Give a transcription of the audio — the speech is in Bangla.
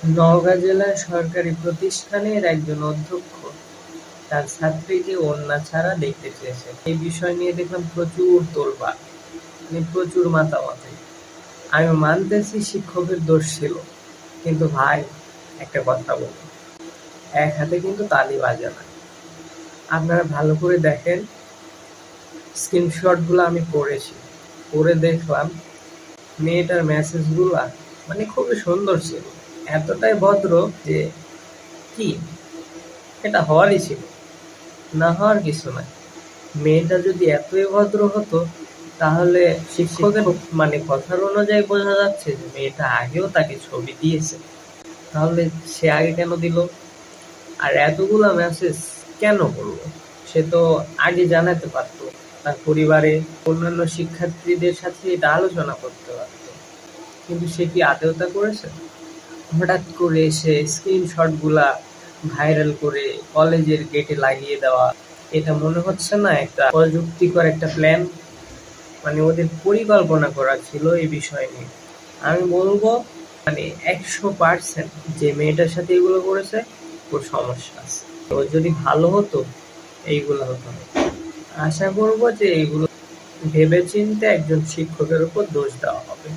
নওগাঁ জেলার সরকারি প্রতিষ্ঠানের একজন অধ্যক্ষ তার ছাত্রীকে ওড়না ছাড়া দেখতে চেয়েছেন। এই বিষয় নিয়ে দেখলাম প্রচুর তোলপাড়, প্রচুর মাতামাতি। আমি মানতেছি শিক্ষকের দোষ ছিল, কিন্তু ভাই একটা কথা বলুন, এক হাতে কিন্তু তালি বাজে না। আপনারা ভালো করে দেখেন, স্ক্রিনশটগুলো আমি করেছি, করে দেখলাম মেয়েটার মেসেজগুলা খুবই সুন্দর ছিল, এতটাই ভদ্র যে কি এটা হওয়ারই ছিল, না হওয়ার কিছু নাই। মেয়েটা যদি এতই ভদ্র হতো তাহলে শিক্ষকের কথার অনুযায়ী বোঝা যাচ্ছে যে মেয়েটা আগেও তাকে ছবি দিয়েছে, তাহলে সে আগে কেন দিল? আর এতগুলা মেসেজ কেন করলো? সে তো আগে জানাতে পারতো, তার পরিবারে অন্যান্য শিক্ষার্থীদের সাথে এটা আলোচনা করতে পারতো। কিন্তু সে কি আদৌ তা করেছে? হঠাৎ করে এসে স্ক্রিনশট গুলা ভাইরাল করে কলেজের গেটে লাগিয়ে দেওয়া, এটা মনে হচ্ছে না একটা অযুক্তিকর একটা প্ল্যান? ওদের পরিকল্পনা করা ছিল এই বিষয় নিয়ে। আমি বলবো 100% যে মেয়েটার সাথে এগুলো করেছে ওর সমস্যা আছে। ও যদি ভালো হতো এইগুলো হতো না। আশা করবো যে এইগুলো ভেবেচিন্তে একজন শিক্ষকের উপর দোষ দেওয়া হবে।